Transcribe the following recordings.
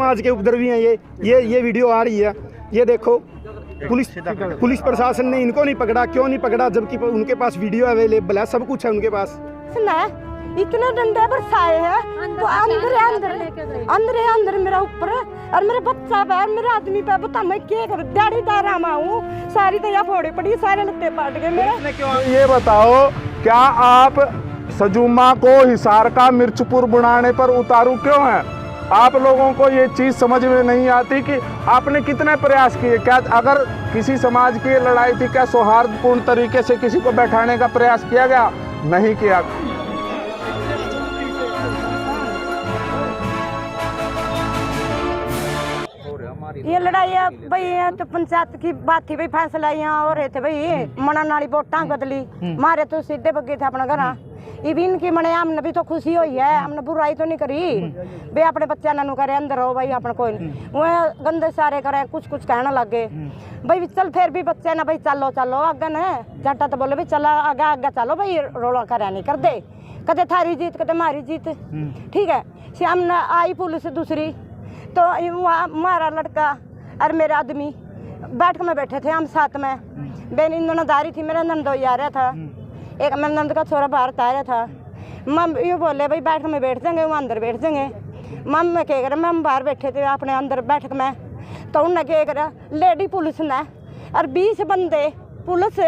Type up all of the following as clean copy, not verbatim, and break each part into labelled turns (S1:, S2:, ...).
S1: समाज के उपद्रवी हैं ये वीडियो आ रही है, ये देखो। पुलिस प्रशासन ने इनको नहीं पकड़ा, क्यों नहीं पकड़ा, जबकि उनके पास वीडियो अवेलेबल है, सब कुछ है उनके पास।
S2: इतने डंडे बरसाए हैं तो अंदर मेरा ऊपर और मेरे बच्चा पे मेरे आदमी पे, बता मैं क्या करूं, दाढ़ीदार हूँ, सारी दया फोड़े पड़ी, सारे लत्ते पाट गए मेरे।
S3: ये बताओ, क्या आप सजुमा को हिसार का मिर्चपुर बुनाने पर उतारू क्यों हैं? आप लोगों को ये चीज़ समझ में नहीं आती कि आपने कितने प्रयास किए। क्या अगर किसी समाज की लड़ाई थी, क्या सौहार्दपूर्ण तरीके से किसी को बैठाने का प्रयास किया गया? नहीं किया।
S2: ये लड़ाई भाई तो पंचायत की बात थी भाई, फैसला यहाँ हो रहे थे भाई, मना नाली वोटा बदली, मारे तो सीधे बगे थे अपना घर। इवी इनकी मने हमने भी तो खुशी हुई है, हमने बुराई तो नहीं करी भाई, अपने बच्चा नू करे अंदर हो भाई, अपने कोई वो गंदे सारे करे, कुछ कहने लगे भाई, चल फिर भी बच्चे ना भाई चलो चलो आगे न जाटा तो बोले भाई चलो आगे आगे चलो भाई, रोला करे नहीं कर दे, कदे थारी जीत कदे मारी जीत, ठीक है। शाम ने आई पुलिस दूसरी, तो हमारा लड़का और मेरा आदमी बैठक में बैठे थे हम साथ में, बेन नंदारी थी, मेरा नंदोई आ रहा था, एक मेरे नंद का छोरा बाहर आ रहा था। मम ये बोले भाई बैठक में बैठ जाएंगे, वो अंदर बैठ जाएंगे। मम में क्या करा, मम बाहर बैठे थे अपने अंदर बैठक में, तो उन्हें क्या करा, लेडी पुलिस ने और 20 बंदे पुलिस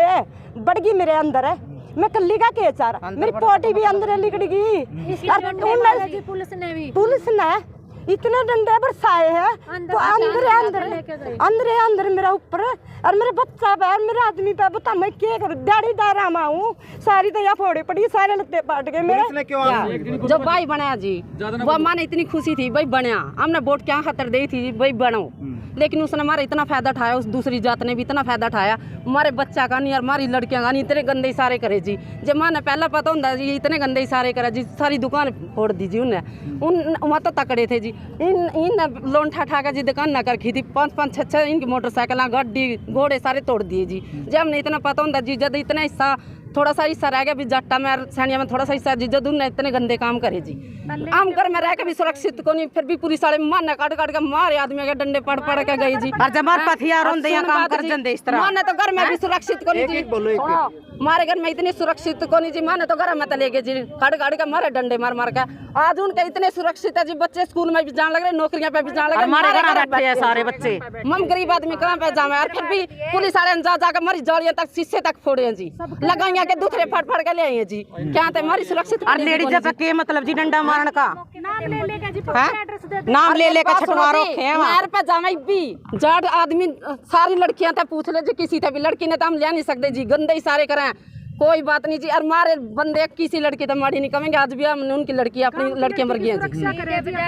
S2: बढ़ गई मेरे अंदर है, मैं कल्ली का के चार, मेरी पोटी भी अंदर लिकड़ गई। पुलिस ने इतने डंडे बरसाए हैं तो अंदर मेरा ऊपर और मेरे बच्चा पे मेरे आदमी पे, बता मैं क्या करूं, दाढ़ीदार हूँ, सारी दया फोड़े पड़ी, सारे लत्ते पाट गए मेरे।
S4: जो भाई बनाया जी, वो माने इतनी खुशी थी भाई बनया, हमने वोट क्या खातर दी थी भाई बनो, लेकिन उसने हमारा इतना फायदा उठाया, उस दूसरी जात ने भी इतना फायदा उठाया, हमारे बच्चा का नहीं और हमारी लड़कियां का नहीं, इतने गंदे इशारे करे जी। जब माने पहला पता होता जी इतने गंदे इशारे करे जी, सारी दुकान फोड़ दी जी उन्हें, उन वहाँ तो तकड़े थे जी। इन लोन ठा के जी दुकान ना कर थी, 5-5 6 इनकी मोटरसाइकिल गड्डी घोड़े सारे तोड़ दिए जी। जब हमने इतना पता होता जी, जब इतना हिस्सा थोड़ा सा हिस्सा रह गया भी जट्टा में सैनिया में थोड़ा सा हिस्सा जी, जब उन्हें इतने गंदे काम करे जी, हम घर में रह के भी सुरक्षित को नहीं, फिर भी पुलिस वाले मारने काट के मारे आदमी के डंडे पड़ के गए जी। और जब हथियार काम कर जंदे इस तरह माने तो घर में भी सुरक्षित को नहीं जी, मारे घर में इतनी सुरक्षित को नहीं जी, माने तो घर में तो ले गए जी, काट के मारे डंडे मार के। आज उनके इतने सुरक्षित है जी, बच्चे स्कूल में भी जाने लग रहे, नौकरियां पे भी जाने लग रहे, हमारे घर बैठे हैं सारे बच्चे, हम गरीब आदमी कहाँ पे जावे, और फिर भी पुलिस वाले जा मरी जालियां तक शीशे तक फोड़े हैं जी, लगाइया के दूसरे फट के ले आए जी, क्या थे हमारी सुरक्षित। और लेडीज के मतलब जी डंडा मारने का नाम ले लेकर छटवा रखे हैं मार पे जावे भी जाट आदमी, सारी लड़कियां थे पूछ ले जी, किसी थे भी लड़की ने तो हम ले नहीं सकते जी, गंदे इशारे करें कोई बात नहीं जी। और मारे बंदे किसी लड़की तो माड़ी नहीं कहेंगे, आज भी हमने उनकी लड़की अपनी लड़कियां मर गई हैं जी,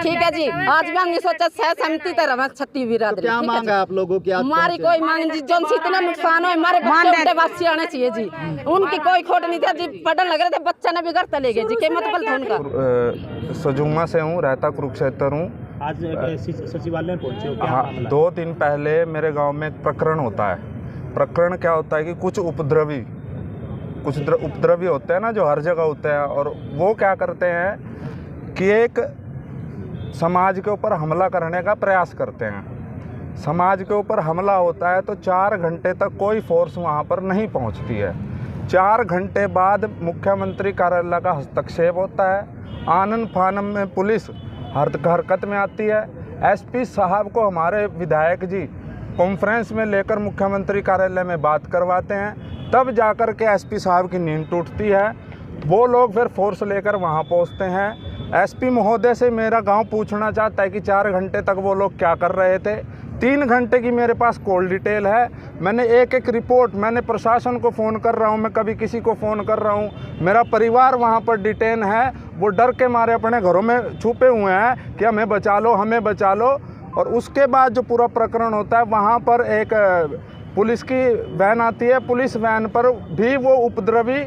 S4: ठीक है जी। आज भी हमने सोचा सहमति तरह छत्ती बिरादरी, क्या मांग है आप लोगों की? हमारी कोई मांग जी, जो इतना नुकसान हो हमारे बच्चे वासी आने चाहिए जी, उनकी कोई खोट नहीं थी जी, पढ़ने लग रहे थे, बच्चा ने भी घर चले गए जी, क्या मतलब था उनका।
S3: सजुमा से हूँ, रहता कुरुक्षेत्र हूँ।
S5: आज सचिवालय में पहुंचे हो?
S3: हाँ, 2 दिन पहले मेरे गांव में एक प्रकरण होता है। प्रकरण क्या होता है कि कुछ उपद्रवी होते हैं ना, जो हर जगह होते हैं, और वो क्या करते हैं कि एक समाज के ऊपर हमला करने का प्रयास करते हैं। समाज के ऊपर हमला होता है तो 4 घंटे तक कोई फोर्स वहाँ पर नहीं पहुँचती है। 4 घंटे बाद मुख्यमंत्री कार्यालय का हस्तक्षेप होता है, आनन फानन में पुलिस हरकत में आती है। एसपी साहब को हमारे विधायक जी कॉन्फ्रेंस में लेकर मुख्यमंत्री कार्यालय में बात करवाते हैं, तब जाकर के एसपी साहब की नींद टूटती है। वो लोग फिर फोर्स लेकर वहाँ पहुँचते हैं। एसपी महोदय से मेरा गांव पूछना चाहता है कि 4 घंटे तक वो लोग क्या कर रहे थे। 3 घंटे की मेरे पास कॉल डिटेल है। मैंने एक रिपोर्ट, मैंने प्रशासन को फ़ोन कर रहा हूँ, मैं कभी किसी को फ़ोन कर रहा हूँ, मेरा परिवार वहाँ पर डिटेन है, वो डर के मारे अपने घरों में छुपे हुए हैं कि हमें बचा लो, हमें बचा लो। और उसके बाद जो पूरा प्रकरण होता है, वहाँ पर एक पुलिस की वैन आती है, पुलिस वैन पर भी वो उपद्रवी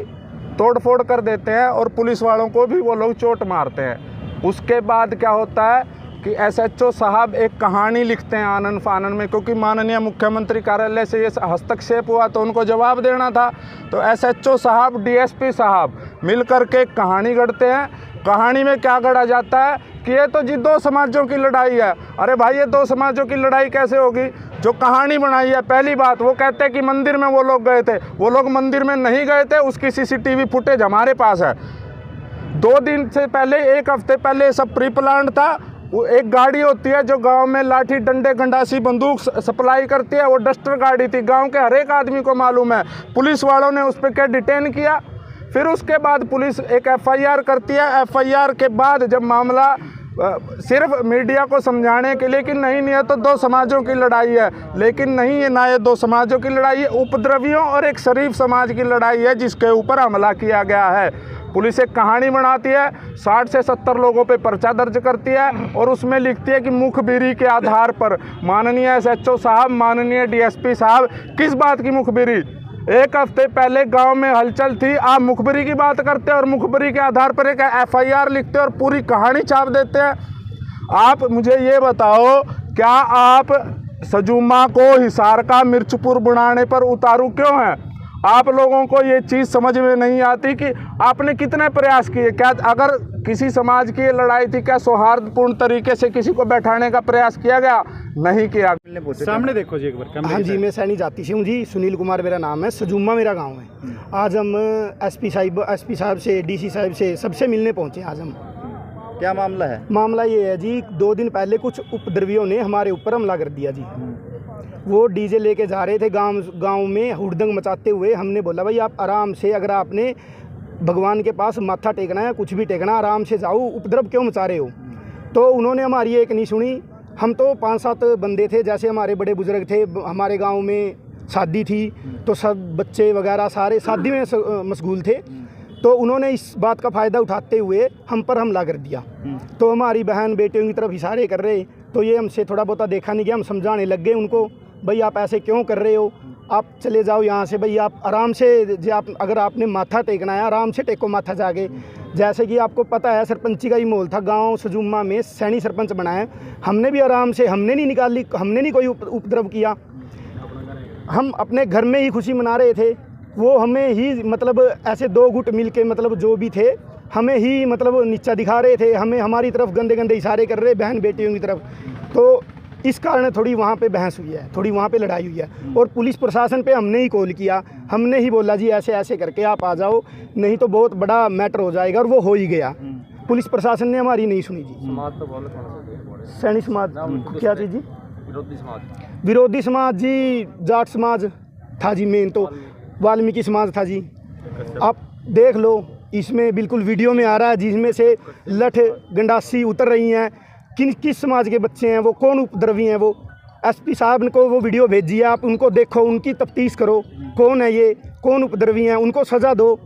S3: तोड़फोड़ कर देते हैं और पुलिस वालों को भी वो लोग चोट मारते हैं। उसके बाद क्या होता है कि एसएचओ साहब एक कहानी लिखते हैं आनन फानन में, क्योंकि माननीय मुख्यमंत्री कार्यालय से ये हस्तक्षेप हुआ तो उनको जवाब देना था। तो एसएचओ साहब, डीएसपी साहब मिलकर के एक कहानी गढ़ते हैं कहानी में क्या गढ़ा जाता है कि ये तो जी दो समाजों की लड़ाई है। अरे भाई ये दो समाजों की लड़ाई कैसे होगी? जो कहानी बनाई है, पहली बात वो कहते हैं कि मंदिर में वो लोग गए थे, वो लोग मंदिर में नहीं गए थे, उसकी सीसीटीवी फुटेज हमारे पास है। 2 दिन से पहले, 1 हफ्ते पहले ये सब प्री प्लान था। वो एक गाड़ी होती है जो गांव में लाठी डंडे गंडासी बंदूक सप्लाई करती है, वो डस्टर गाड़ी थी, गांव के हर एक आदमी को मालूम है। पुलिस वालों ने उस पर क्या डिटेन किया, फिर उसके बाद पुलिस एक एफआईआर करती है। एफआईआर के बाद जब मामला सिर्फ मीडिया को समझाने के लिए कि नहीं है तो 2 समाजों की लड़ाई है, लेकिन नहीं है ना, ये 2 समाजों की लड़ाई है, उपद्रवियों और एक शरीफ समाज की लड़ाई है जिसके ऊपर हमला किया गया है। पुलिस एक कहानी बनाती है, 60 से 70 लोगों पे पर्चा दर्ज करती है और उसमें लिखती है कि मुखबिरी के आधार पर माननीय एसएचओ साहब, माननीय डीएसपी साहब, किस बात की मुखबिरी? 1 हफ्ते पहले गांव में हलचल थी, आप मुखबिरी की बात करते हैं और मुखबिरी के आधार पर एक एफआईआर लिखते हैं और पूरी कहानी छाप देते हैं। आप मुझे ये बताओ, क्या आप सजूमा को हिसार का मिर्चपुर बनाने पर उतारू क्यों हैं? आप लोगों को ये चीज़ समझ में नहीं आती कि आपने कितने प्रयास किए। क्या अगर किसी समाज की ये लड़ाई थी, क्या सौहार्दपूर्ण तरीके से किसी को बैठाने का प्रयास किया गया? नहीं किया।
S5: सामने देखो जी एक बार।
S1: हाँ जी, मैं सैनी जाति से हूँ जी, सुनील कुमार मेरा नाम है, सजूमा मेरा गांव है। आज हम एसपी साहब से, डीसी साहब से, सबसे मिलने पहुँचे आज हम।
S6: क्या मामला है?
S1: मामला ये है जी, 2 दिन पहले कुछ उपद्रवियों ने हमारे ऊपर हमला कर दिया जी। वो डीजे लेके जा रहे थे गांव में हुड़दंग मचाते हुए। हमने बोला भाई आप आराम से, अगर आपने भगवान के पास माथा टेकना है, कुछ भी टेकना, आराम से जाओ, उपद्रव क्यों मचा रहे हो? तो उन्होंने हमारी एक नहीं सुनी। हम तो 5-7 बंदे थे, जैसे हमारे बड़े बुजुर्ग थे, हमारे गांव में शादी थी तो सब बच्चे वगैरह सारे शादी में मशगूल थे। तो उन्होंने इस बात का फ़ायदा उठाते हुए हम पर हमला कर दिया। तो हमारी बहन बेटियों की तरफ इशारे कर रहे, तो ये हमसे थोड़ा बहुत देखा नहीं गया। हम समझाने लग गए उनको, भाई आप ऐसे क्यों कर रहे हो, आप चले जाओ यहाँ से, भाई आप आराम से, अगर आपने माथा टेकना है आराम से टेको माथा जाके। जैसे कि आपको पता है सरपंची का ही माहौल था, गांव सजूमा में सैनी सरपंच बनाया, हमने भी आराम से, हमने नहीं निकाली, हमने नहीं कोई उपद्रव किया। हम अपने घर में ही खुशी मना रहे थे। वो हमें ही मतलब ऐसे 2 गुट मिल के, मतलब जो भी थे, हमें ही मतलब नीचा दिखा रहे थे, हमें हमारी तरफ गंदे गंदे इशारे कर रहे, बहन बेटियों की तरफ। तो इस कारण थोड़ी वहाँ पे बहस हुई है, थोड़ी वहाँ पे लड़ाई हुई है। और पुलिस प्रशासन पे हमने ही कॉल किया, हमने ही बोला जी ऐसे ऐसे करके आप आ जाओ, नहीं तो बहुत बड़ा मैटर हो जाएगा, और वो हो ही गया। पुलिस प्रशासन ने हमारी नहीं सुनी जी।
S6: समाज तो बोलो,
S1: सैनी समाज क्या चीज़ जी? विरोधी समाज जी, जाट समाज था जी, मेन तो वाल्मीकि समाज था जी। आप देख लो, इसमें बिल्कुल वीडियो में आ रहा है जिसमें से लठ गंडासी उतर रही हैं। किस समाज के बच्चे हैं वो, कौन उपद्रवी हैं वो? एसपी साहब को वो वीडियो भेजी है, आप उनको देखो, उनकी तफ्तीश करो, कौन है ये, कौन उपद्रवी हैं, उनको सज़ा दो।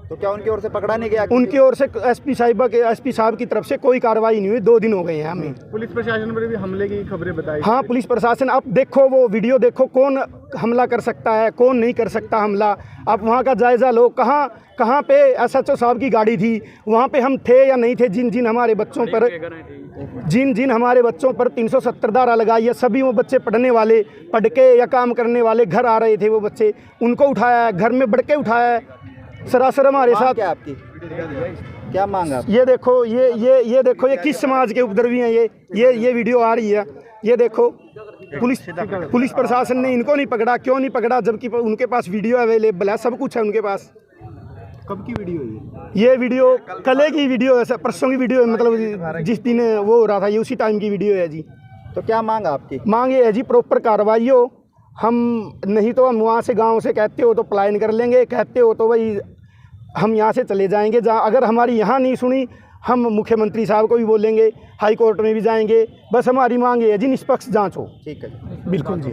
S6: तो क्या उनकी ओर से पकड़ा नहीं गया?
S1: उनकी ओर से एसपी साहब की तरफ से कोई कार्रवाई नहीं हुई। 2 दिन हो गए हैं हमें।
S5: पुलिस प्रशासन पर भी हमले की खबरें बताई।
S1: हाँ, पुलिस प्रशासन, आप देखो वो वीडियो देखो, कौन हमला कर सकता है, कौन नहीं कर सकता हमला। आप वहाँ का जायज़ा लो, कहाँ पे एसएचओ साहब की गाड़ी थी, वहाँ पे हम थे या नहीं थे? जिन हमारे बच्चों पर 370 धारा लगाई है, सभी वो बच्चे पढ़ने वाले, पढ़ के या काम करने वाले घर आ रहे थे, वो बच्चे, उनको उठाया है, घर में बढ़ के उठाया है सरासर हमारे साथ।
S6: क्या आपकी क्या मांग आप?
S1: ये देखो, ये देखो, ये किस समाज के उपद्रवी हैं? ये वीडियो आ रही है, ये देखो। पुलिस प्रशासन ने इनको नहीं पकड़ा, क्यों नहीं पकड़ा? जबकि उनके पास वीडियो अवेलेबल है, सब कुछ है उनके पास।
S5: कब की वीडियो है
S1: ये वीडियो कल की वीडियो है, परसों की वीडियो है, मतलब जिस दिन वो हो रहा था ये उसी टाइम की वीडियो है जी।
S6: तो क्या मांग आपकी?
S1: मांग ये है जी, प्रॉपर कार्रवाई हो। हम नहीं तो हम वहाँ से गांव से कहते हो तो पलायन कर लेंगे, कहते हो तो भाई हम यहाँ से चले जाएंगे। जहाँ अगर हमारी यहाँ नहीं सुनी, हम मुख्यमंत्री साहब को भी बोलेंगे, हाई कोर्ट में भी जाएंगे। बस हमारी मांग ये है जी, निष्पक्ष जांच हो।
S6: ठीक है,
S1: बिल्कुल जी।